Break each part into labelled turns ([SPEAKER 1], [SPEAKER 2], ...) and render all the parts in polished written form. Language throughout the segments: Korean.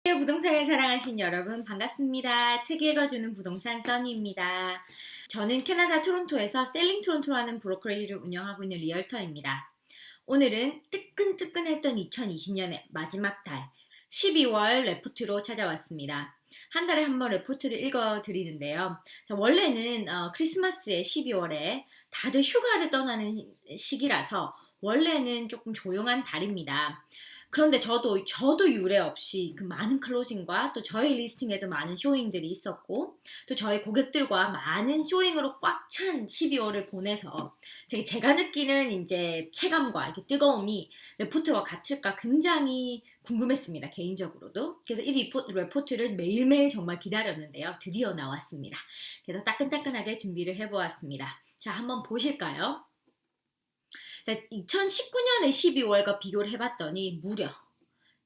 [SPEAKER 1] 부동산을 사랑하신 여러분 반갑습니다. 책 읽어주는 부동산 써니입니다. 저는 캐나다 토론토에서 셀링 토론토라는 브로커리지를 운영하고 있는 리얼터입니다. 오늘은 뜨끈뜨끈했던 2020년의 마지막 달 12월 레포트로 찾아왔습니다. 한 달에 한 번 레포트를 읽어드리는데요. 원래는 크리스마스에 12월에 다들 휴가를 떠나는 시기라서 원래는 조금 조용한 달입니다. 그런데 저도 유례 없이 그 많은 클로징과 또 저희 리스팅에도 많은 쇼잉들이 있었고 또 저희 고객들과 많은 쇼잉으로 꽉 찬 12월을 보내서 제가 느끼는 이제 체감과 이렇게 뜨거움이 레포트와 같을까 굉장히 궁금했습니다. 개인적으로도. 그래서 이 레포트를 매일매일 정말 기다렸는데요. 드디어 나왔습니다. 그래서 따끈따끈하게 준비를 해보았습니다. 자, 한번 보실까요? 자, 2019년의 12월과 비교를 해봤더니 무려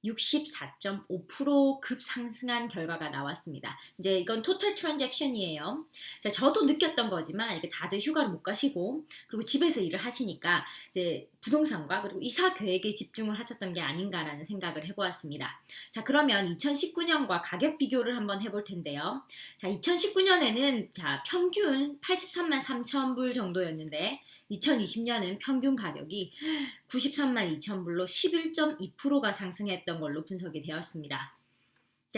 [SPEAKER 1] 64.5% 급상승한 결과가 나왔습니다. 이제 이건 토탈 트랜잭션이에요. 자, 저도 느꼈던 거지만 이게 다들 휴가를 못 가시고 그리고 집에서 일을 하시니까 이제 부동산과 그리고 이사 계획에 집중을 하셨던 게 아닌가라는 생각을 해보았습니다. 자, 그러면 2019년과 가격 비교를 한번 해볼 텐데요. 자, 2019년에는 평균 83만 3천 불 정도였는데 2020년은 평균 가격이 93만 2천 불로 11.2%가 상승했던 걸로 분석이 되었습니다.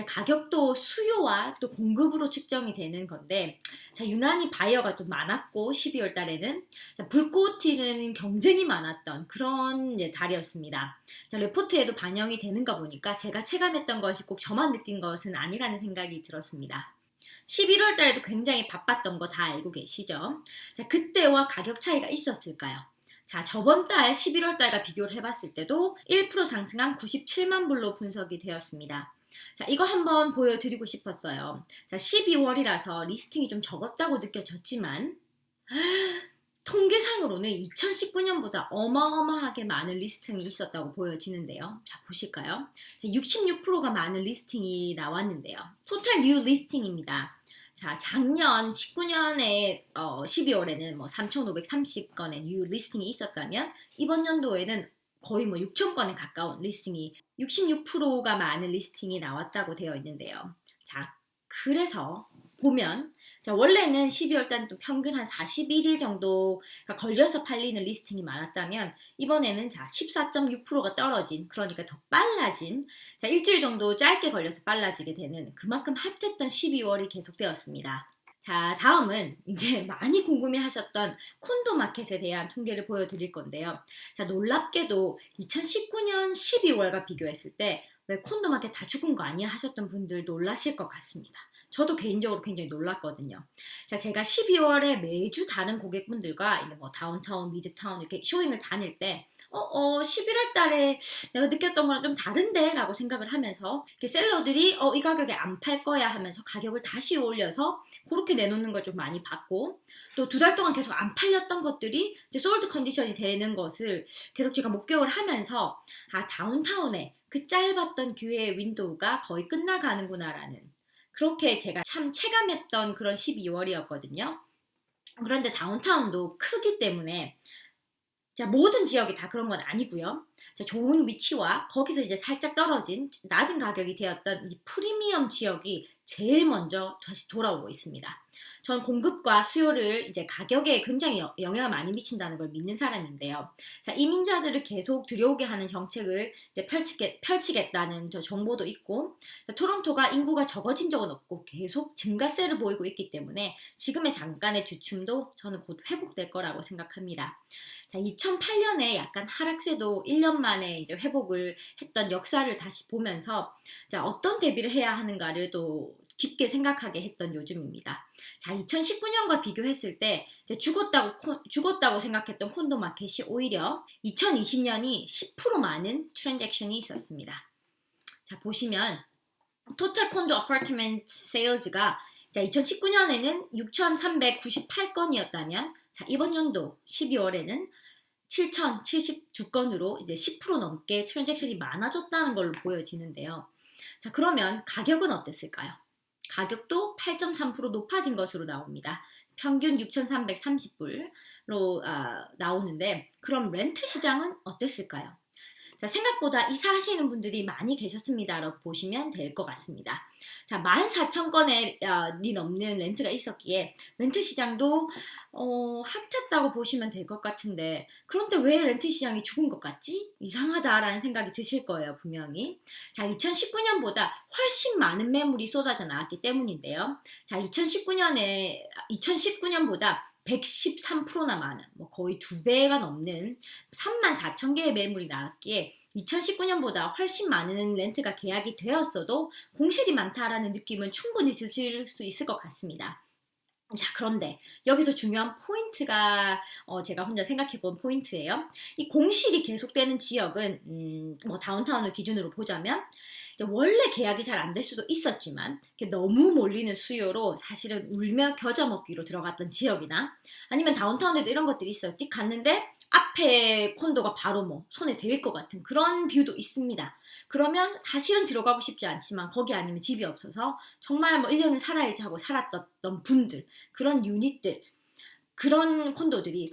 [SPEAKER 1] 가격도 수요와 또 공급으로 측정이 되는 건데 유난히 바이어가 좀 많았고 12월 달에는 불꽃 튀는 경쟁이 많았던 그런 달이었습니다. 레포트에도 반영이 되는가 보니까 제가 체감했던 것이 꼭 저만 느낀 것은 아니라는 생각이 들었습니다. 11월 달에도 굉장히 바빴던 거 다 알고 계시죠? 자, 그때와 가격 차이가 있었을까요? 자, 저번 달 11월 달과 비교를 해봤을 때도 1% 상승한 97만 불로 분석이 되었습니다. 자, 이거 한번 보여드리고 싶었어요. 자, 12월이라서 리스팅이 좀 적었다고 느껴졌지만 통계상으로는 2019년보다 어마어마하게 많은 리스팅이 있었다고 보여지는데요. 자, 보실까요? 66%가 많은 리스팅이 나왔는데요. 토탈 뉴 리스팅입니다. 자, 작년 19년에 12월에는 3,530건의 뉴 리스팅이 있었다면 이번 연도에는 거의 6,000건에 가까운 리스팅이 66%가 많은 리스팅이 나왔다고 되어 있는데요. 자, 그래서 보면 원래는 12월 달은 또 평균 한 41일 정도가 걸려서 팔리는 리스팅이 많았다면 이번에는 14.6%가 떨어진, 그러니까 더 빨라진, 일주일 정도 짧게 걸려서 빨라지게 되는 그만큼 핫했던 12월이 계속되었습니다. 자, 다음은 이제 많이 궁금해 하셨던 콘도 마켓에 대한 통계를 보여드릴 건데요. 자, 놀랍게도 2019년 12월과 비교했을 때 왜 콘도 마켓 다 죽은 거 아니야 하셨던 분들 놀라실 것 같습니다. 저도 개인적으로 굉장히 놀랐거든요. 자, 제가 12월에 매주 다른 고객분들과 이제 다운타운, 미드타운 이렇게 쇼잉을 다닐 때 11월 달에 내가 느꼈던 거랑 좀 다른데? 라고 생각을 하면서 셀러들이 이 가격에 안 팔 거야 하면서 가격을 다시 올려서 그렇게 내놓는 걸 좀 많이 봤고 또 2달 동안 계속 안 팔렸던 것들이 이제 솔드 컨디션이 되는 것을 계속 제가 목격을 하면서 다운타운에 그 짧았던 기회의 윈도우가 거의 끝나가는구나라는 그렇게 제가 참 체감했던 그런 12월이었거든요. 그런데 다운타운도 크기 때문에 모든 지역이 다 그런 건 아니고요. 좋은 위치와 거기서 이제 살짝 떨어진 낮은 가격이 되었던 이 프리미엄 지역이 제일 먼저 다시 돌아오고 있습니다. 전 공급과 수요를 이제 가격에 굉장히 영향을 많이 미친다는 걸 믿는 사람인데요. 자, 이민자들을 계속 들여오게 하는 정책을 이제 펼치겠다는 저 정보도 있고, 토론토가 인구가 적어진 적은 없고 계속 증가세를 보이고 있기 때문에 지금의 잠깐의 주춤도 저는 곧 회복될 거라고 생각합니다. 자, 2008년에 약간 하락세도 1년 만에 이제 회복을 했던 역사를 다시 보면서 어떤 대비를 해야 하는가를 또 깊게 생각하게 했던 요즘입니다. 자, 2019년과 비교했을 때 죽었다고 생각했던 콘도 마켓이 오히려 2020년이 10% 많은 트랜잭션이 있었습니다. 자, 보시면 토탈 콘도 아파트먼트 세일즈가 2019년에는 6,398건이었다면 이번 연도 12월에는 7,072건으로 이제 10% 넘게 트랜잭션이 많아졌다는 걸로 보여지는데요. 자, 그러면 가격은 어땠을까요? 가격도 8.3% 높아진 것으로 나옵니다. 평균 6,330불로 나오는데 그럼 렌트 시장은 어땠을까요? 자, 생각보다 이사하시는 분들이 많이 계셨습니다라고 보시면 될 것 같습니다. 자, 14,000건이 넘는 렌트가 있었기에 렌트 시장도 핫했다고 보시면 될 것 같은데, 그런데 왜 렌트 시장이 죽은 것 같지? 이상하다라는 생각이 드실 거예요, 분명히. 자, 2019년보다 훨씬 많은 매물이 쏟아져 나왔기 때문인데요. 자, 2019년보다 113%나 많은, 뭐 거의 2배가 넘는 34,000개의 매물이 나왔기에 2019년보다 훨씬 많은 렌트가 계약이 되었어도 공실이 많다라는 느낌은 충분히 드실 수 있을 것 같습니다. 자, 그런데 여기서 중요한 포인트가 제가 혼자 생각해본 포인트예요. 이 공실이 계속되는 지역은 뭐 다운타운을 기준으로 보자면 이제 원래 계약이 잘 안 될 수도 있었지만 너무 몰리는 수요로 사실은 울며 겨자 먹기로 들어갔던 지역이나 아니면 다운타운에도 이런 것들이 있어요. 띡 갔는데 앞에 콘도가 바로 뭐 손에 닿을 것 같은 그런 뷰도 있습니다. 그러면 사실은 들어가고 싶지 않지만 거기 아니면 집이 없어서 정말 뭐 1년을 살아야지 하고 살았던 분들, 그런 유닛들, 그런 콘도들이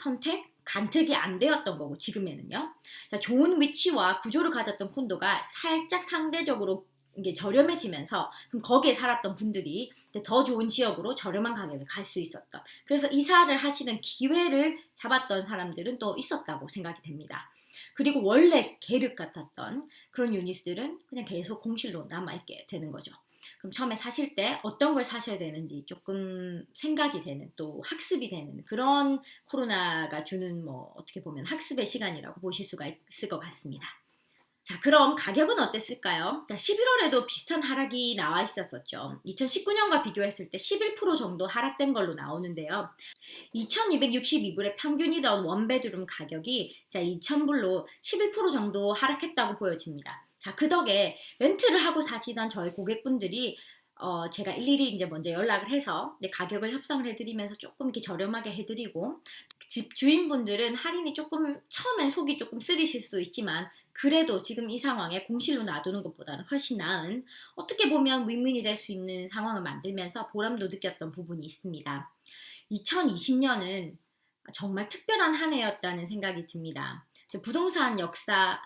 [SPEAKER 1] 간택이 안 되었던 거고, 지금에는요. 자, 좋은 위치와 구조를 가졌던 콘도가 살짝 상대적으로 이게 저렴해지면서 그럼 거기에 살았던 분들이 이제 더 좋은 지역으로 저렴한 가격에 갈 수 있었던, 그래서 이사를 하시는 기회를 잡았던 사람들은 또 있었다고 생각이 됩니다. 그리고 원래 계륵 같았던 그런 유닛들은 그냥 계속 공실로 남아있게 되는 거죠. 그럼 처음에 사실 때 어떤 걸 사셔야 되는지 조금 생각이 되는, 또 학습이 되는 그런 코로나가 주는 뭐 어떻게 보면 학습의 시간이라고 보실 수가 있을 것 같습니다. 자, 그럼 가격은 어땠을까요? 자, 11월에도 비슷한 하락이 나와 있었었죠. 2019년과 비교했을 때 11% 정도 하락된 걸로 나오는데요. 2,262불의 평균이던 원베드룸 가격이 자, 2,000불로 11% 정도 하락했다고 보여집니다. 자, 그 덕에 렌트를 하고 사시던 저희 고객분들이 제가 일일이 이제 먼저 연락을 해서 가격을 협상을 해드리면서 조금 이렇게 저렴하게 해드리고, 집 주인분들은 할인이 조금 처음엔 속이 조금 쓰리실 수도 있지만 그래도 지금 이 상황에 공실로 놔두는 것보다는 훨씬 나은, 어떻게 보면 윈윈이 될 수 있는 상황을 만들면서 보람도 느꼈던 부분이 있습니다. 2020년은 정말 특별한 한 해였다는 생각이 듭니다. 부동산 역사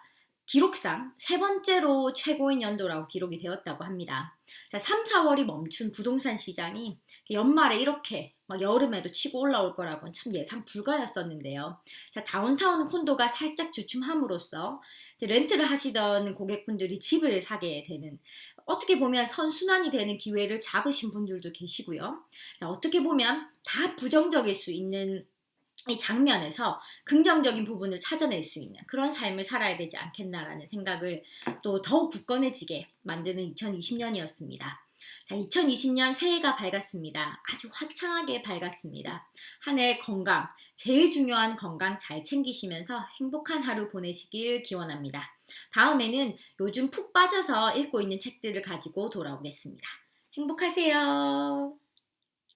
[SPEAKER 1] 기록상 세 번째로 최고인 연도라고 기록이 되었다고 합니다. 자, 3, 4월이 멈춘 부동산 시장이 연말에 이렇게 막 여름에도 치고 올라올 거라고는 참 예상 불가였었는데요. 자, 다운타운 콘도가 살짝 주춤함으로써 렌트를 하시던 고객분들이 집을 사게 되는, 어떻게 보면 선순환이 되는 기회를 잡으신 분들도 계시고요. 자, 어떻게 보면 다 부정적일 수 있는 이 장면에서 긍정적인 부분을 찾아낼 수 있는 그런 삶을 살아야 되지 않겠나라는 생각을 또 더욱 굳건해지게 만드는 2020년이었습니다. 자, 2020년 새해가 밝았습니다. 아주 화창하게 밝았습니다. 한 해 건강, 제일 중요한 건강 잘 챙기시면서 행복한 하루 보내시길 기원합니다. 다음에는 요즘 푹 빠져서 읽고 있는 책들을 가지고 돌아오겠습니다. 행복하세요.